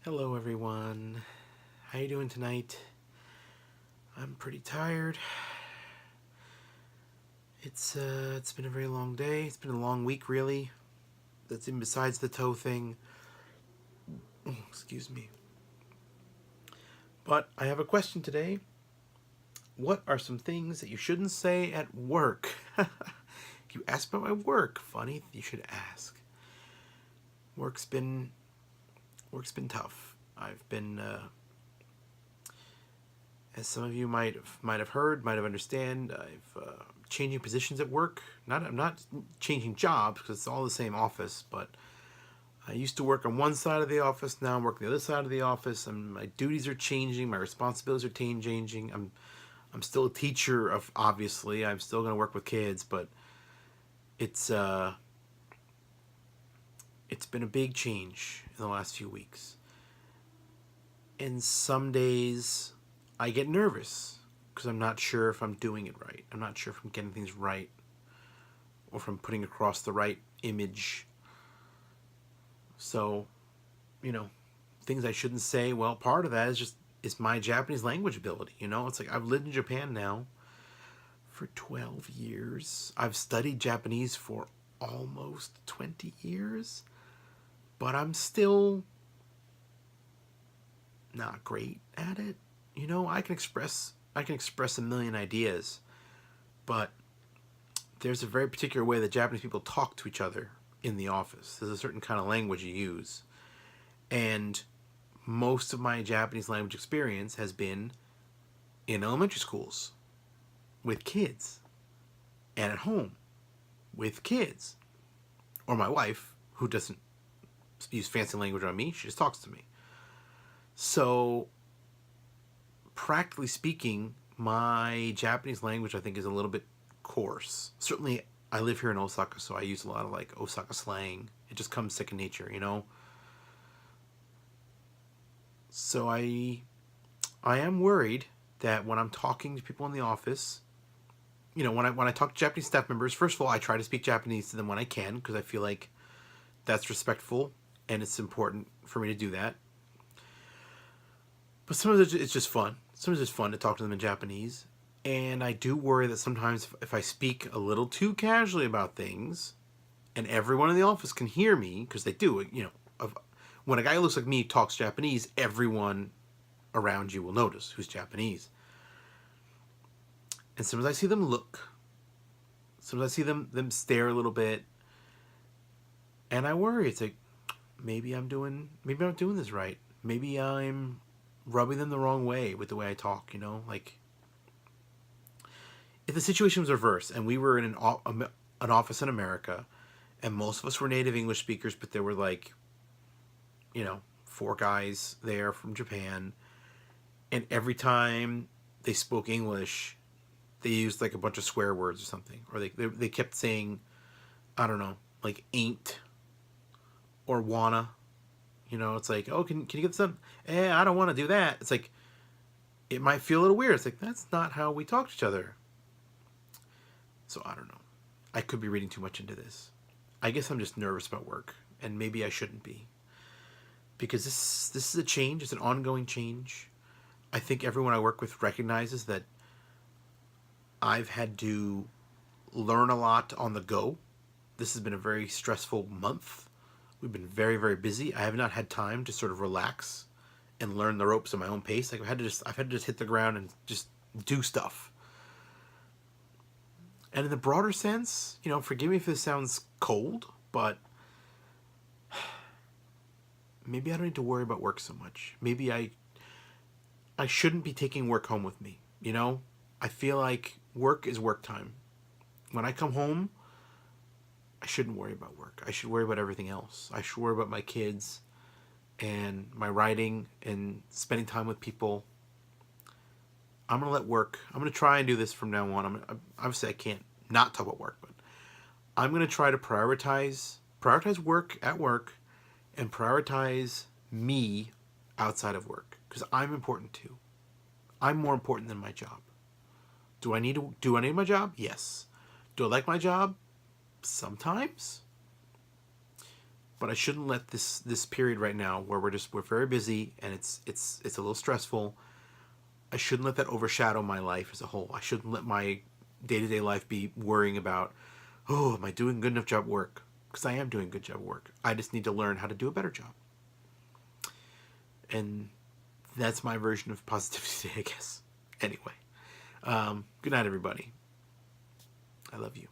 Hello everyone. How you doing tonight? I'm pretty tired. It's been a very long day. It's been a long week really. That's even besides the toe thing. Oh, excuse me. But I have a question today. What are some things that you shouldn't say at work? You asked about my work. Funny, you should ask. Work's been work's been tough. I've been as some of you might have heard, might have understand, I've changing positions at work. I'm not changing jobs because it's all the same office, but I used to work on one side of the office. Now I'm working the other side of the office, and my duties are changing. My responsibilities are changing. I'm still a teacher of obviously. I'm still going to work with kids, but it's uh it's been a big change in the last few weeks. And some days I get nervous because I'm not sure if I'm doing it right. I'm not sure if I'm getting things right or if I'm putting across the right image. So, you know, things I shouldn't say. Well, part of that is my Japanese language ability. It's like I've lived in Japan now for 12 years. I've studied Japanese for almost 20 years, but I'm still not great at it. I can express a million ideas, but there's a very particular way that Japanese people talk to each other in the office. There's a certain kind of language you use. And most of my Japanese language experience has been in elementary schools with kids and at home with kids. Or my wife, who doesn't use fancy language on me, she just talks to me. So, practically speaking, my Japanese language I think is a little bit coarse. Certainly, I live here in Osaka, so I use a lot of like Osaka slang. It just comes second nature. So I am worried that when I'm talking to people in the office, when I talk to Japanese staff members, first of all, I try to speak Japanese to them when I can because I feel like that's respectful and it's important for me to do that. But sometimes it's just fun. Sometimes it's fun to talk to them in Japanese. And I do worry that sometimes if I speak a little too casually about things, and everyone in the office can hear me, because they do, when a guy who looks like me talks Japanese, everyone around you will notice who's Japanese. And sometimes I see them look. Sometimes I see them stare a little bit. And I worry. It's like, maybe I'm not doing this right. Maybe I'm rubbing them the wrong way with the way I talk, Like, if the situation was reversed and we were in an office in America and most of us were native English speakers, but there were like, four guys there from Japan, and every time they spoke English, they used like a bunch of swear words or something, or they kept saying, I don't know, like ain't or wanna. It's like, oh, can you get this done? I don't want to do that. It's like, it might feel a little weird. It's like, that's not how we talk to each other. So I don't know. I could be reading too much into this. I guess I'm just nervous about work, and maybe I shouldn't be. Because this is a change. It's an ongoing change. I think everyone I work with recognizes that I've had to learn a lot on the go. This has been a very stressful month. We've been very, very busy. I have not had time to sort of relax and learn the ropes at my own pace. Like I've had to just hit the ground and just do stuff. And in the broader sense, forgive me if this sounds cold, but maybe I don't need to worry about work so much. Maybe I shouldn't be taking work home with me. I feel like work is work time. When I come home, I shouldn't worry about work. I should worry about everything else. I should worry about my kids and my writing and spending time with people. I'm going to try and do this from now on. Obviously I can't not talk about work, but I'm going to try to prioritize work at work and prioritize me outside of work, because I'm important too. I'm more important than my job. Do I need my job? Yes. Do I like my job? Sometimes. but I shouldn't let this period right now where we're very busy and it's a little stressful. I shouldn't let that overshadow my life as a whole. I shouldn't let my day-to-day life be worrying about, oh, am I doing good enough job work? Because I am doing good job work. I just need to learn how to do a better job. And that's my version of positivity today, I guess. Anyway, good night, everybody. I love you.